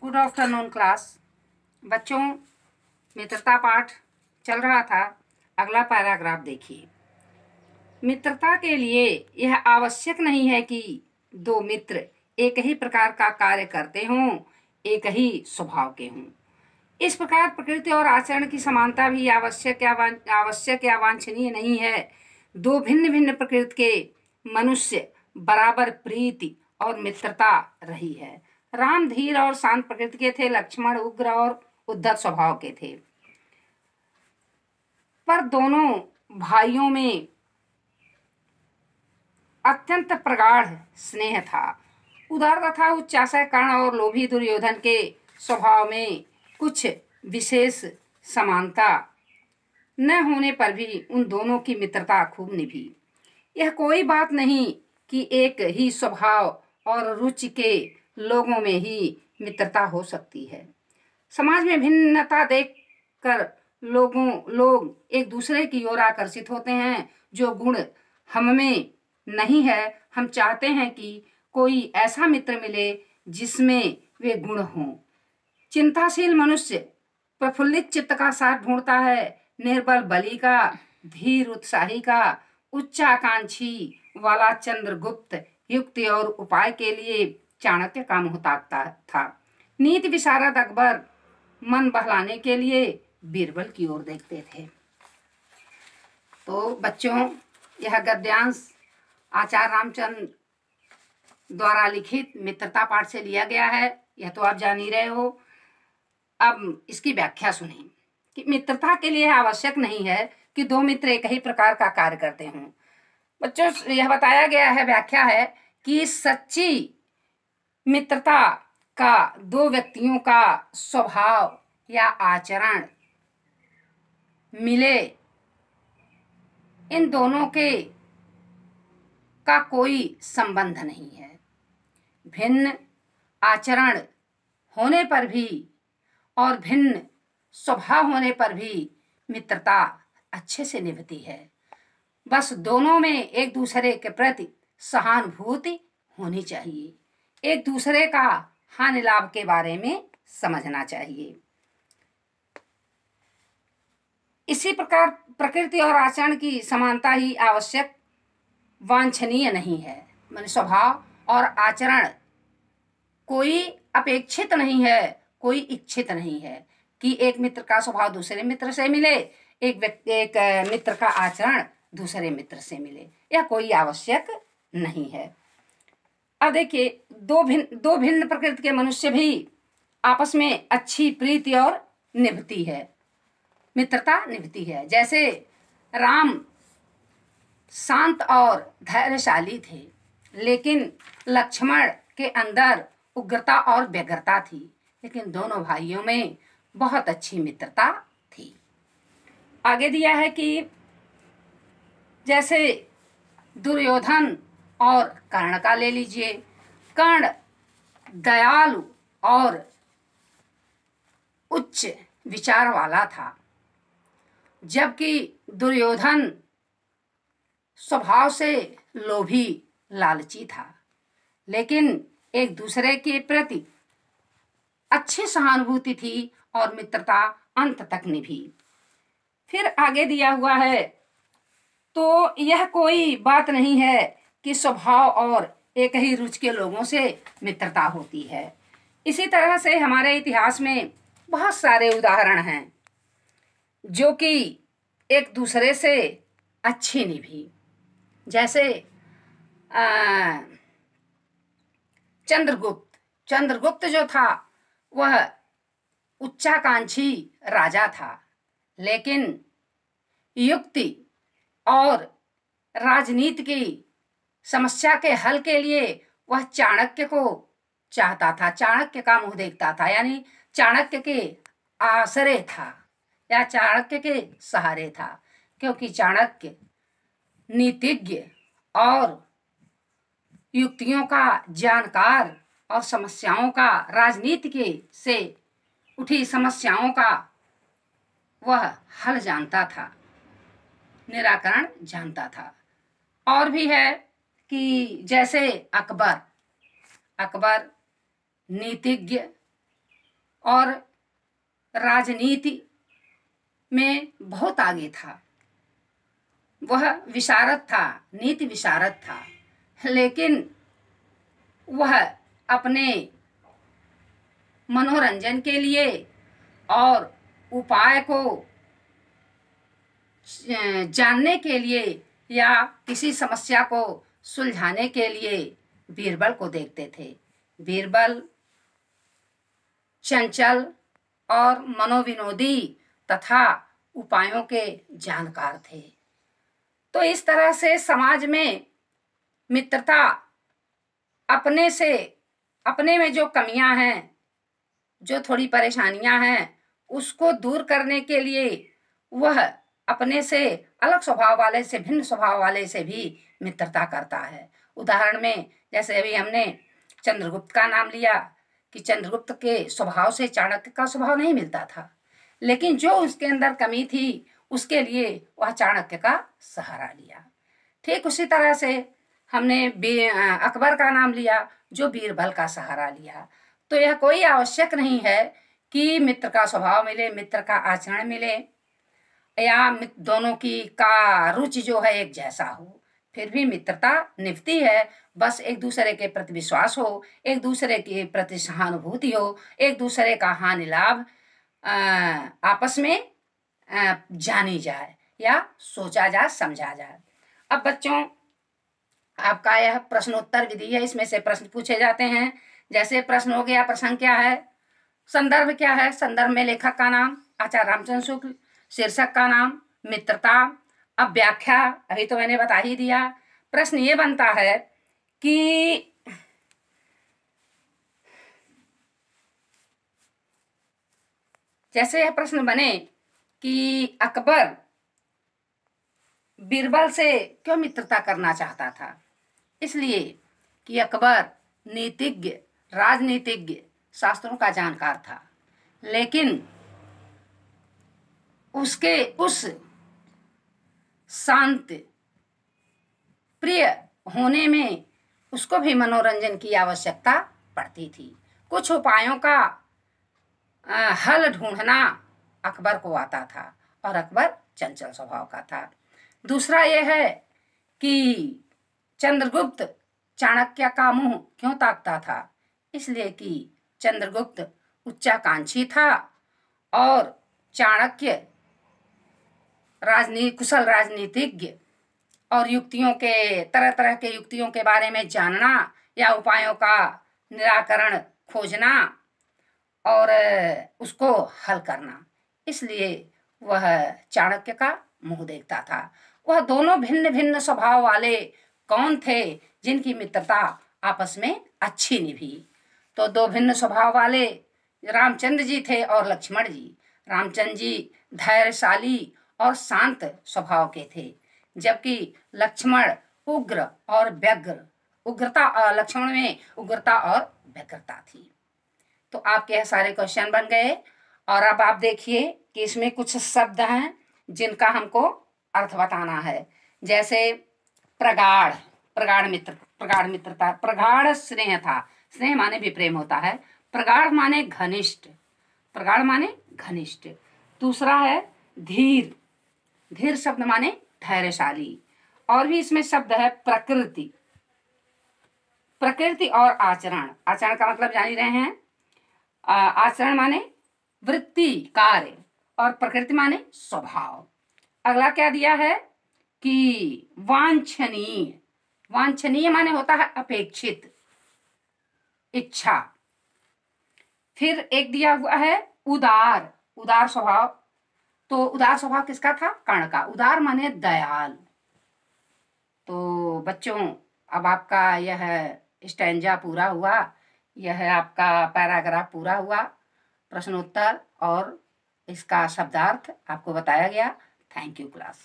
Good afternoon class. बच्चों, मित्रता पाठ चल रहा था। अगला पैराग्राफ देखिए। मित्रता के लिए यह आवश्यक नहीं है कि दो मित्र एक ही प्रकार का कार्य करते हों, एक ही स्वभाव के हों। इस प्रकार प्रकृति और आचरण की समानता भी आवश्यक या वांछनीय नहीं है। दो भिन्न भिन्न प्रकृति के मनुष्य बराबर प्रीति और मित्रता रही है। राम धीर और शांत प्रकृति के थे, लक्ष्मण उग्र और उद्धत स्वभाव के थे। पर दोनों भाइयों में अत्यंत प्रगाढ़ स्नेह था। उदार तथा उच्चाशय कर्ण और लोभी दुर्योधन के स्वभाव में कुछ विशेष समानता न होने पर भी उन दोनों की मित्रता खूब निभी। यह कोई बात नहीं कि एक ही स्वभाव और रुचि के लोगों में ही मित्रता हो सकती है। समाज में भिन्नता देखकर लोग एक दूसरे की ओर आकर्षित होते हैं। जो गुण हम में नहीं है, हम चाहते हैं कि कोई ऐसा मित्र मिले जिसमें वे गुण हों। चिंताशील मनुष्य प्रफुल्लित चित्त का साथ ढूंढता है, निर्बल बलि का, धीर उत्साही का, उच्चाकांक्षी वाला चंद्रगुप्त युक्ति और उपाय के लिए चाणक्य का मुंह ताकता था। नीति विशारद अकबर मन बहलाने के लिए बीरबल की ओर देखते थे। तो बच्चों, यह गद्यांश आचार्य रामचंद्र द्वारा लिखित मित्रता पाठ से लिया गया है। यह तो आप जान ही रहे हो। अब इसकी व्याख्या सुनें कि मित्रता के लिए आवश्यक नहीं है कि दो मित्र एक ही प्रकार का कार्य करते हों। बच्चों, यह बताया गया है, व्याख्या है कि सच्ची मित्रता का दो व्यक्तियों का स्वभाव या आचरण मिले, इन दोनों के का कोई संबंध नहीं है। भिन्न आचरण होने पर भी और भिन्न स्वभाव होने पर भी मित्रता अच्छे से निभती है। बस दोनों में एक दूसरे के प्रति सहानुभूति होनी चाहिए, एक दूसरे का हानि लाभ के बारे में समझना चाहिए। इसी प्रकार प्रकृति और आचरण की समानता ही आवश्यक वांछनीय नहीं है। माने स्वभाव और आचरण कोई अपेक्षित नहीं है, कोई इच्छित नहीं है कि एक मित्र का स्वभाव दूसरे मित्र से मिले, एक मित्र का आचरण दूसरे मित्र से मिले, यह कोई आवश्यक नहीं है। अब देखिए, दो भिन्न प्रकृति के मनुष्य भी आपस में अच्छी प्रीति और निभती है, मित्रता निभती है। जैसे राम शांत और धैर्यशाली थे, लेकिन लक्ष्मण के अंदर उग्रता और व्यग्रता थी, लेकिन दोनों भाइयों में बहुत अच्छी मित्रता थी। आगे दिया है कि जैसे दुर्योधन और कर्ण का ले लीजिए। कर्ण दयालु और उच्च विचार वाला था, जबकि दुर्योधन स्वभाव से लोभी लालची था, लेकिन एक दूसरे के प्रति अच्छी सहानुभूति थी और मित्रता अंत तक निभी। फिर आगे दिया हुआ है, तो यह कोई बात नहीं है कि स्वभाव और एक ही रुचि के लोगों से मित्रता होती है। इसी तरह से हमारे इतिहास में बहुत सारे उदाहरण हैं जो कि एक दूसरे से अच्छी निभी। जैसे चंद्रगुप्त जो था वह उच्चाकांक्षी राजा था, लेकिन युक्ति और राजनीति की समस्या के हल के लिए वह चाणक्य को चाहता था, चाणक्य का मुंह देखता था, यानी चाणक्य के आसरे था या चाणक्य के सहारे था, क्योंकि चाणक्य नीतिज्ञ और युक्तियों का जानकार और समस्याओं का, राजनीति के से उठी समस्याओं का वह हल जानता था, निराकरण जानता था। और भी है कि जैसे अकबर नीतिज्ञ और राजनीति में बहुत आगे था। वह विशारद था, नीति विशारद था, लेकिन वह अपने मनोरंजन के लिए और उपाय को जानने के लिए या किसी समस्या को सुलझाने के लिए बीरबल को देखते थे। बीरबल चंचल और मनोविनोदी तथा उपायों के जानकार थे। तो इस तरह से समाज में मित्रता अपने में जो कमियां हैं, जो थोड़ी परेशानियां हैं, उसको दूर करने के लिए वह अपने से अलग स्वभाव वाले से, भिन्न स्वभाव वाले से भी मित्रता करता है। उदाहरण में जैसे अभी हमने चंद्रगुप्त का नाम लिया कि चंद्रगुप्त के स्वभाव से चाणक्य का स्वभाव नहीं मिलता था, लेकिन जो उसके अंदर कमी थी उसके लिए वह चाणक्य का सहारा लिया। ठीक उसी तरह से हमने अकबर का नाम लिया जो बीरबल का सहारा लिया। तो यह कोई आवश्यक नहीं है कि मित्र का स्वभाव मिले, मित्र का आचरण मिले या दोनों की का रुचि जो है एक जैसा हो, फिर भी मित्रता निभती है। बस एक दूसरे के प्रति विश्वास हो, एक दूसरे के प्रति सहानुभूति हो, एक दूसरे का हानि लाभ आपस में जानी जाए या सोचा जाए, समझा जाए। अब बच्चों, आपका यह प्रश्नोत्तर विधि है, इसमें से प्रश्न पूछे जाते हैं। जैसे प्रश्न हो गया, प्रसंग क्या है, संदर्भ क्या है, संदर्भ में लेखक का नाम आचार्य रामचंद्र शुक्ल, शीर्षक का नाम मित्रता। अब व्याख्या अभी तो मैंने बता ही दिया। प्रश्न ये बनता है कि जैसे यह प्रश्न बने कि अकबर बीरबल से क्यों मित्रता करना चाहता था। इसलिए कि अकबर नीतिज्ञ, राजनीतिज्ञ, शास्त्रों का जानकार था, लेकिन उसके उस शांत प्रिय होने में उसको भी मनोरंजन की आवश्यकता पड़ती थी। कुछ उपायों का हल ढूंढना अकबर को आता था और अकबर चंचल स्वभाव का था। दूसरा यह है कि चंद्रगुप्त चाणक्य का मुंह क्यों ताकता था। इसलिए कि चंद्रगुप्त उच्चाकांक्षी था और चाणक्य कुशल राजनीतिज्ञ और युक्तियों के, तरह तरह के युक्तियों के बारे में जानना या उपायों का निराकरण खोजना और उसको हल करना, इसलिए वह चाणक्य का मुंह देखता था। वह दोनों भिन्न भिन्न स्वभाव वाले कौन थे जिनकी मित्रता आपस में अच्छी निभी। तो दो भिन्न स्वभाव वाले रामचंद्र जी थे और लक्ष्मण जी। रामचंद्र जी धैर्यशाली और शांत स्वभाव के थे, जबकि लक्ष्मण उग्र और व्यग्र, लक्ष्मण में उग्रता और व्यग्रता थी। तो आपके यह सारे क्वेश्चन बन गए। और अब आप देखिए कि इसमें कुछ शब्द हैं जिनका हमको अर्थ बताना है। जैसे प्रगाढ़, प्रगाढ़ मित्रता, प्रगाढ़ स्नेह था, स्नेह माने भी प्रेम होता है। प्रगाढ़ माने घनिष्ठ, प्रगाढ़ माने घनिष्ठ। दूसरा है धीर, धीर शब्द माने धैर्यशाली। और भी इसमें शब्द है प्रकृति, प्रकृति और आचरण। आचरण का मतलब जान ही रहे हैं। आचरण माने वृत्ति, कार्य, और प्रकृति माने स्वभाव। अगला क्या दिया है कि वांछनीय, वांछनीय माने होता है अपेक्षित, इच्छा। फिर एक दिया हुआ है उदार, उदार स्वभाव। तो उदार स्वभाव किसका था, कर्ण का। उदार माने दयाल। तो बच्चों, अब आपका यह स्टैंजा पूरा हुआ, यह आपका पैराग्राफ पूरा हुआ। प्रश्नोत्तर और इसका शब्दार्थ आपको बताया गया। Thank you class.